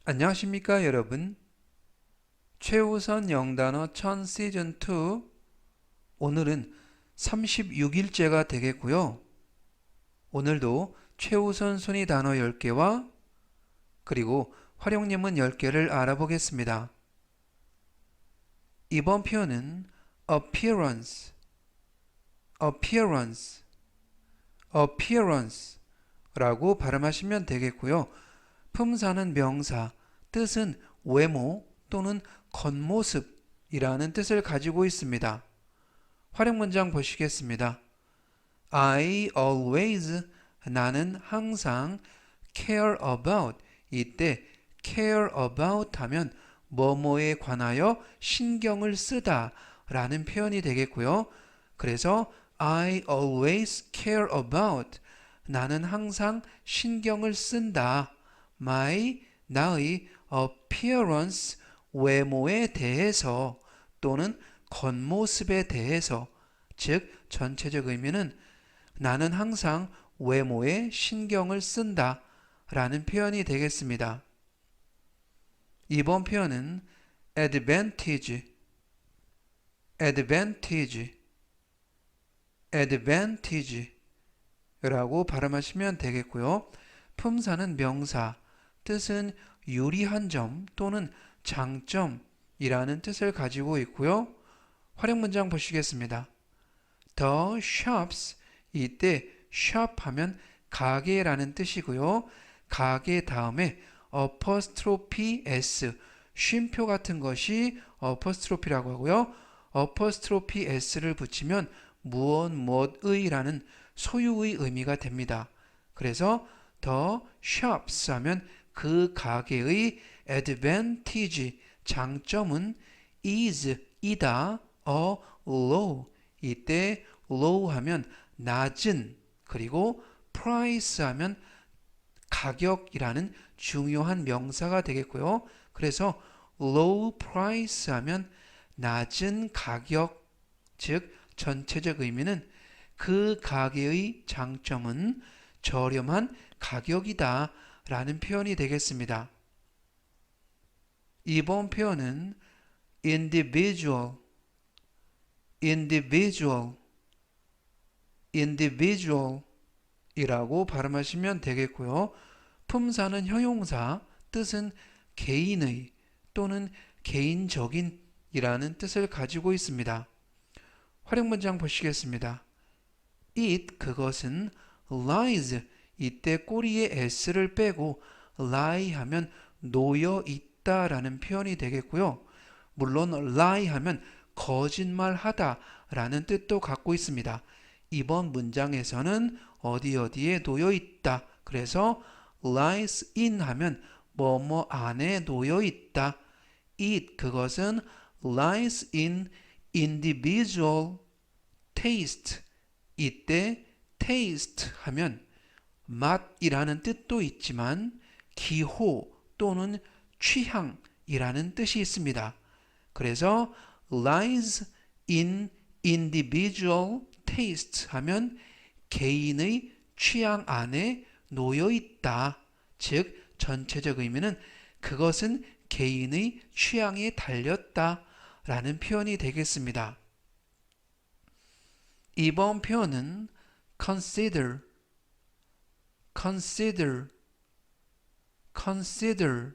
안녕하십니까 여러분. 최우선 영단어 1000 시즌 2 오늘은 36일째가 되겠고요. 오늘도 최우선 순위 단어 10개와 그리고 활용예문 10개를 알아보겠습니다. 이번 표현은 appearance, appearance, appearance 라고 발음하시면 되겠고요. 품사는 명사, 뜻은 외모 또는 겉모습이라는 뜻을 가지고 있습니다. 활용 문장 보시겠습니다. I always, 나는 항상 care about, 이때 care about 하면 뭐뭐에 관하여 신경을 쓰다 라는 표현이 되겠고요. 그래서 I always care about, 나는 항상 신경을 쓴다. my, 나의 appearance, 외모에 대해서 또는 겉모습에 대해서, 즉 전체적 의미는 나는 항상 외모에 신경을 쓴다 라는 표현이 되겠습니다. 이번 표현은 advantage, advantage, advantage 라고 발음하시면 되겠고요. 품사는 명사, 뜻은 유리한 점 또는 장점이라는 뜻을 가지고 있고요. 활용 문장 보시겠습니다. The shops, 이때 shop 하면 가게라는 뜻이고요. 가게 다음에 apostrophe s, 쉼표 같은 것이 apostrophe라고 하고요. apostrophe s를 붙이면 무엇의라는 소유의 의미가 됩니다. 그래서 the shops 하면 그 가게의 advantage, 장점은 is, 이다, a low, 이때 low 하면 낮은, 그리고 price 하면 가격이라는 중요한 명사가 되겠고요. 그래서 low price 하면 낮은 가격, 즉 전체적 의미는 그 가게의 장점은 저렴한 가격이다 라는 표현이 되겠습니다. 이번 표현은 individual, individual, individual 이라고 발음하시면 되겠고요. 품사는 형용사, 뜻은 개인의 또는 개인적인 이라는 뜻을 가지고 있습니다. 활용 문장 보시겠습니다. it, 그것은 lies, 이때 꼬리에 s를 빼고 lie 하면 놓여 있다 라는 표현이 되겠고요. 물론 lie 하면 거짓말하다 라는 뜻도 갖고 있습니다. 이번 문장에서는 어디에 놓여 있다. 그래서 lies in 하면 뭐뭐 안에 놓여 있다. it, 그것은 lies in individual taste, 이때 taste 하면 맛이라는 뜻도 있지만 기호 또는 취향이라는 뜻이 있습니다. 그래서 lies in individual taste 하면 개인의 취향 안에 놓여 있다. 즉 전체적 의미는 그것은 개인의 취향에 달렸다 라는 표현이 되겠습니다. 이번 표현은 consider, consider, consider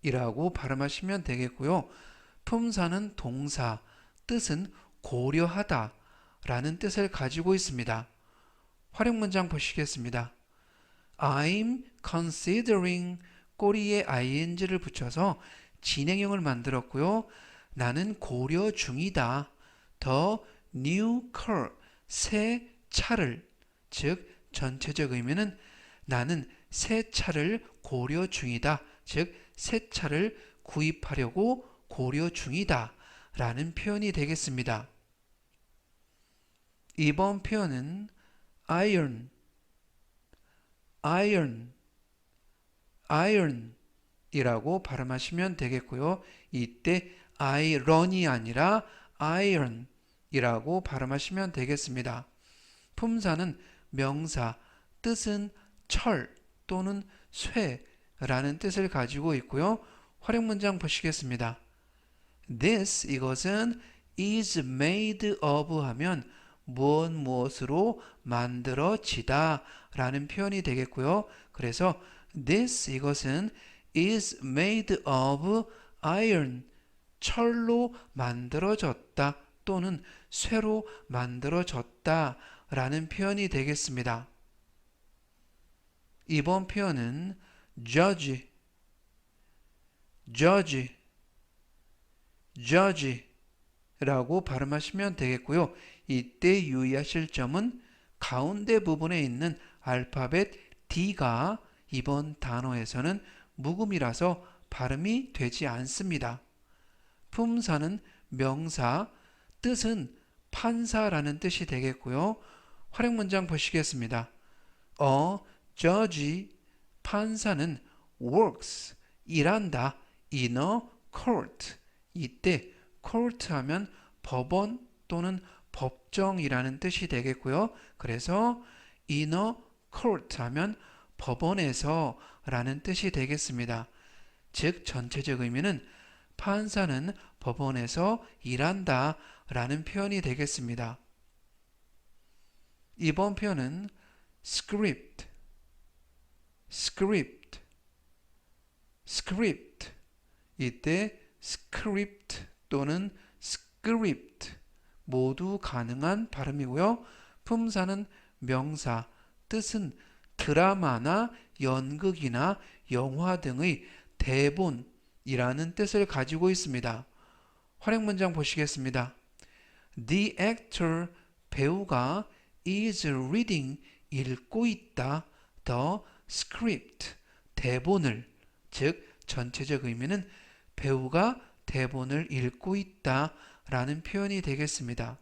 이라고 발음하시면 되겠고요. 품사는 동사, 뜻은 고려하다 라는 뜻을 가지고 있습니다. 활용 문장 보시겠습니다. I'm considering, 꼬리에 ing를 붙여서 진행형을 만들었고요. 나는 고려 중이다. The new car, 새 차를, 즉 전체적 의미는 나는 새 차를 고려 중이다. 즉 새 차를 구입하려고 고려 중이다 라는 표현이 되겠습니다. 이번 표현은 iron, iron, iron 이라고 발음하시면 되겠고요. 이때 iron이 아니라 iron 이라고 발음하시면 되겠습니다. 품사는 명사, 뜻은 철 또는 쇠, 라는 뜻을 가지고 있고요. 활용 문장 보시겠습니다. This, 이것은 is made of 하면 무엇으로 만들어지다 라는 표현이 되겠고요. 그래서 this, 이것은 is made of iron, 철로 만들어졌다 또는 쇠로 만들어졌다 라는 표현이 되겠습니다. 이번 표현은 judge, 라고 발음하시면 되겠고요. 이때 유의하실 점은 가운데 부분에 있는 알파벳 D가 이번 단어에서는 묵음이라서 발음이 되지 않습니다. 품사는 명사, 뜻은 판사라는 뜻이 되겠고요. 활용 문장 보시겠습니다. judge, 판사는 works, 일한다, in a court. 이때 court 하면 법원 또는 법정이라는 뜻이 되겠고요. 그래서 in a court 하면 법원에서 라는 뜻이 되겠습니다. 즉 전체적 의미는 판사는 법원에서 일한다 라는 표현이 되겠습니다. 이번 표현은 script, 이때 script 또는 script 모두 가능한 발음이고요. 품사는 명사, 뜻은 드라마나 연극이나 영화 등의 대본이라는 뜻을 가지고 있습니다. 활용 문장 보시겠습니다. The actor, 배우가 is reading, 읽고 있다. The script, 대본을. 즉 전체적 의미는 배우가 대본을 읽고 있다 라는 표현이 되겠습니다.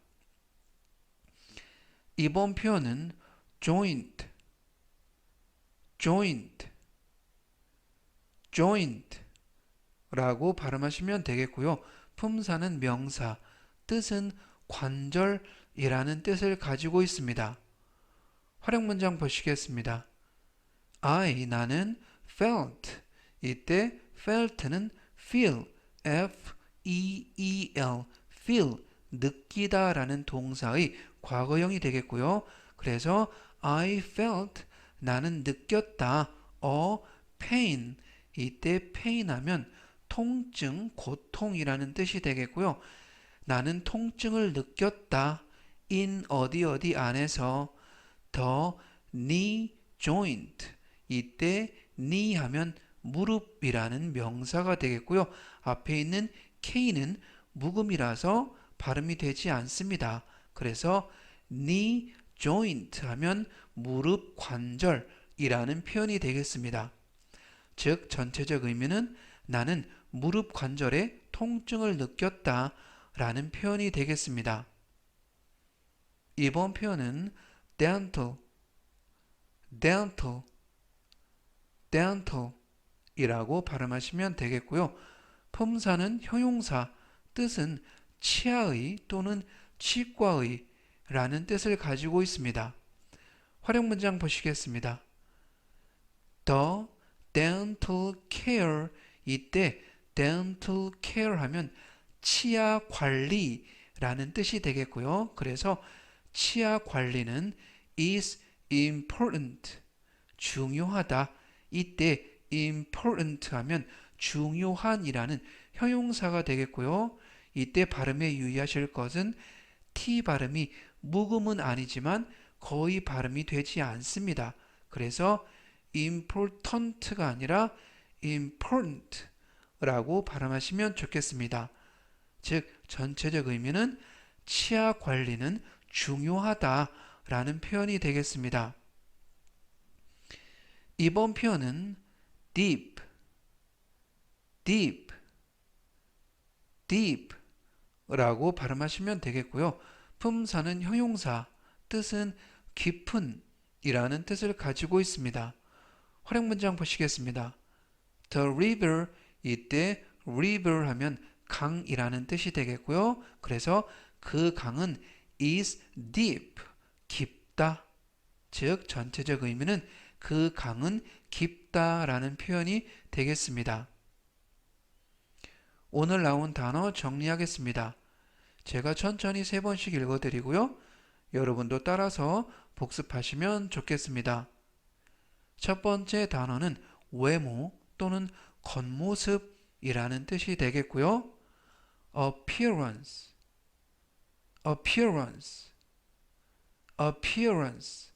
이번 표현은 joint 라고 발음하시면 되겠고요. 품사는 명사, 뜻은 관절이라는 뜻을 가지고 있습니다. 활용 문장 보시겠습니다. 나는 felt, 이때 felt는 feel, feel, 느끼다 라는 동사의 과거형이 되겠고요. 그래서 I felt, 나는 느꼈다, pain, 이때 pain 하면 통증, 고통이라는 뜻이 되겠고요. 나는 통증을 느꼈다, in 어디 안에서. the knee joint, 이때 knee 하면 무릎이라는 명사가 되겠고요. 앞에 있는 K는 묵음이라서 발음이 되지 않습니다. 그래서 knee joint 하면 무릎 관절이라는 표현이 되겠습니다. 즉 전체적 의미는 나는 무릎 관절에 통증을 느꼈다 라는 표현이 되겠습니다. 이번 표현은 dental 이라고 발음하시면 되겠고요. 품사는 형용사, 뜻은 치아의 또는 치과의 라는 뜻을 가지고 있습니다. 활용 문장 보시겠습니다. The dental care, 이때 dental care 하면 치아 관리라는 뜻이 되겠고요. 그래서 치아 관리는 is important, 중요하다. 이때 important 하면 중요한이라는 형용사가 되겠고요. 이때 발음에 유의하실 것은 T 발음이 묵음은 아니지만 거의 발음이 되지 않습니다. 그래서 important가 아니라 important 라고 발음하시면 좋겠습니다. 즉 전체적 의미는 치아 관리는 중요하다 라는 표현이 되겠습니다. 이번 표현은 deep 라고 발음하시면 되겠고요. 품사는 형용사, 뜻은 깊은 이라는 뜻을 가지고 있습니다. 활용 문장 보시겠습니다. The river, 이때 river 하면 강이라는 뜻이 되겠고요. 그래서 그 강은 is deep, 깊다. 즉 전체적 의미는 그 강은 깊다 달렸다 라는 표현이 되겠습니다. 오늘 나온 단어 정리하겠습니다. 제가 천천히 3번씩 읽어드리고요. 여러분도 따라서 복습하시면 좋겠습니다. 첫 번째 단어는 외모 또는 겉모습이라는 뜻이 되겠고요. appearance, appearance, appearance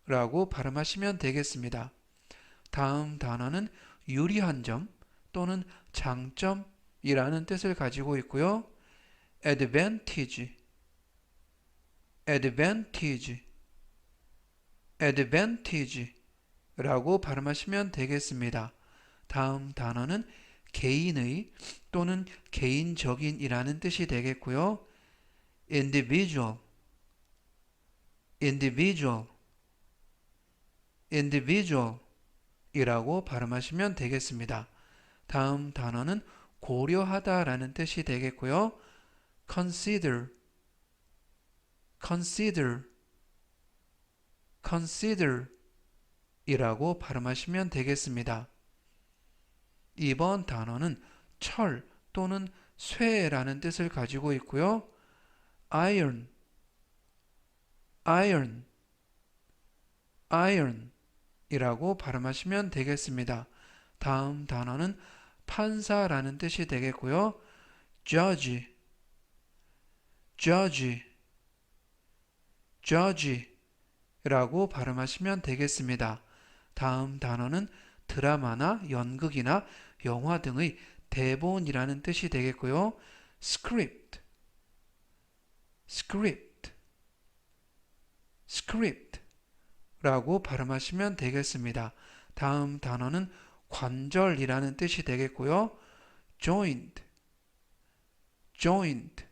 라고 발음하시면 되겠습니다. 다음 단어는 유리한 점 또는 장점이라는 뜻을 가지고 있고요. advantage, advantage, advantage 라고 발음하시면 되겠습니다. 다음 단어는 개인의 또는 개인적인 이라는 뜻이 되겠고요. individual, individual, individual 이라고 발음하시면 되겠습니다. 다음 단어는 고려하다 라는 뜻이 되겠고요. consider, consider, consider 이라고 발음하시면 되겠습니다. 이번 단어는 철 또는 쇠라는 뜻을 가지고 있고요. iron, iron, iron 이라고 발음하시면 되겠습니다. 다음 단어는 판사라는 뜻이 되겠고요. judge, judge, judge 라고 발음하시면 되겠습니다. 다음 단어는 드라마나 연극이나 영화 등의 대본이라는 뜻이 되겠고요. script, script, script 라고 발음하시면 되겠습니다. 다음 단어는 관절이라는 뜻이 되겠고요. joint, joint,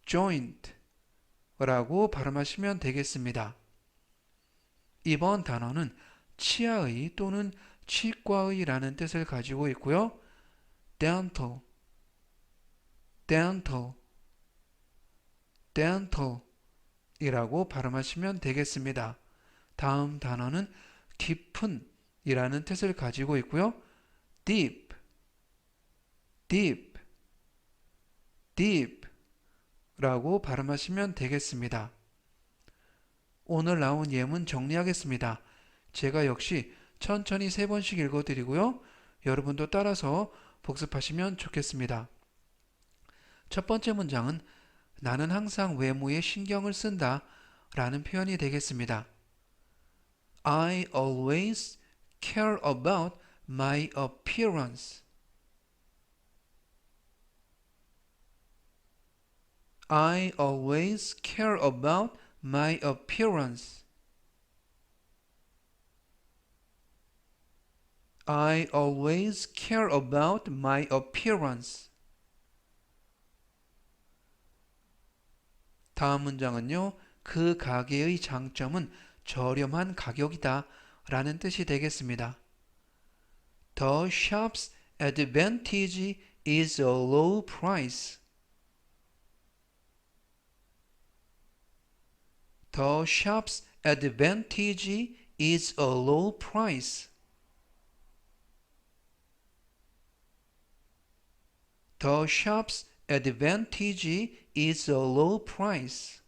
joint 라고 발음하시면 되겠습니다. 이번 단어는 치아의 또는 치과의 라는 뜻을 가지고 있고요. dental, dental, dental 이라고 발음하시면 되겠습니다. 다음 단어는 깊은 이라는 뜻을 가지고 있고요. deep, deep, deep 라고 발음하시면 되겠습니다. 오늘 나온 예문 정리하겠습니다. 제가 역시 천천히 3번씩 읽어드리고요. 여러분도 따라서 복습하시면 좋겠습니다. 첫 번째 문장은 나는 항상 외모에 신경을 쓴다 라는 표현이 되겠습니다. I always care about my appearance. I always care about my appearance. I always care about my appearance. 다음 문장은요. 그 가게의 장점은 저렴한 가격이다 라는 뜻이 되겠습니다. The shop's advantage is a low price. The shop's advantage is a low price. The shop's advantage is a low price.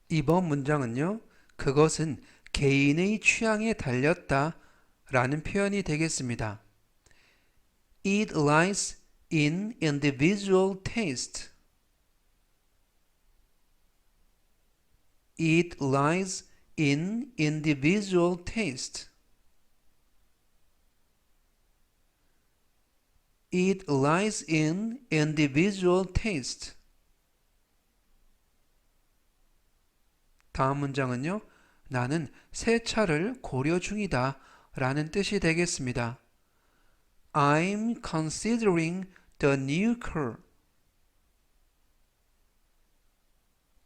이번 문장은요. 그것은 개인의 취향에 달렸다 라는 표현이 되겠습니다. It lies in individual taste. It lies in individual taste. It lies in individual taste. 다음 문장은요. 나는 새 차를 고려 중이다 라는 뜻이 되겠습니다. I'm considering the new car.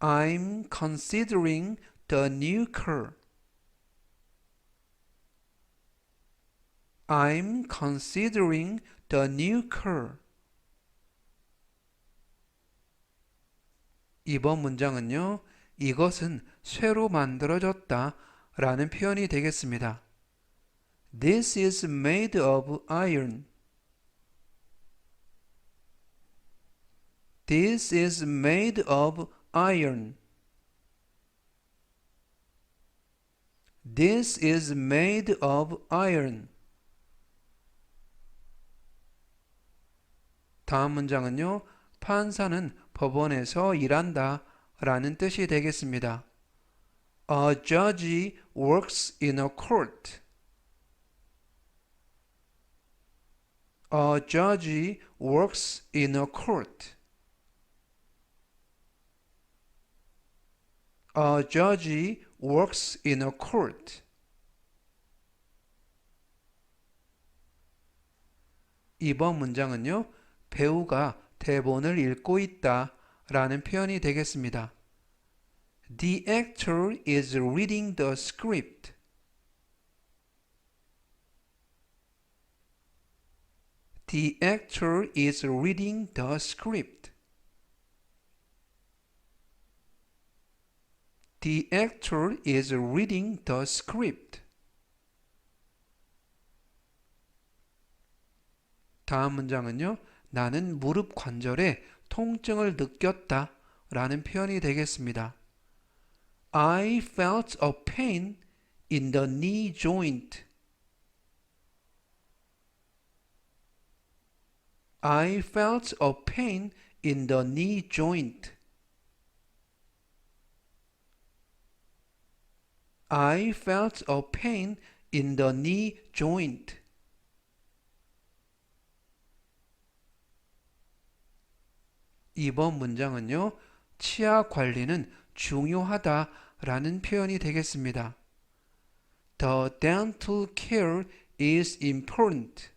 I'm considering the new car. I'm considering the new car. 이번 문장은요. 이것은 쇠로 만들어졌다 라는 표현이 되겠습니다. This is made of iron. This is made of iron. This is made of iron. 다음 문장은요. 판사는 법원에서 일한다 라는 뜻이 되겠습니다. A judge works in a court. A judge works in a court. A judge works in a court. 이번 문장은요. 배우가 대본을 읽고 있다 라는 표현이 되겠습니다. The actor is reading the script. The actor is reading the script. The actor is reading the script. 다음 문장은요. 나는 무릎 관절에 통증을 느꼈다 라는 표현이 되겠습니다. I felt a pain in the knee joint. I felt a pain in the knee joint. I felt a pain in the knee joint. 이번 문장은요. 치아 관리는 중요하다라는 표현이 되겠습니다. The dental care is important.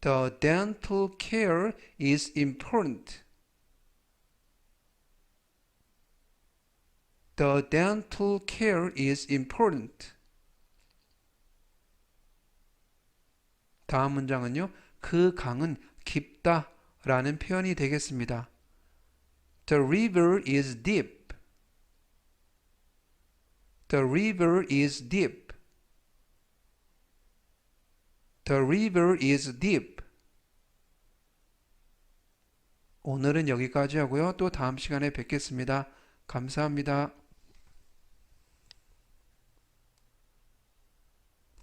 The dental care is important. The dental care is important. 다음 문장은요. 그 강은 깊다 라는 표현이 되겠습니다. The river is deep. The river is deep. The river is deep. 오늘은 여기까지 하고요. 또 다음 시간에 뵙겠습니다. 감사합니다.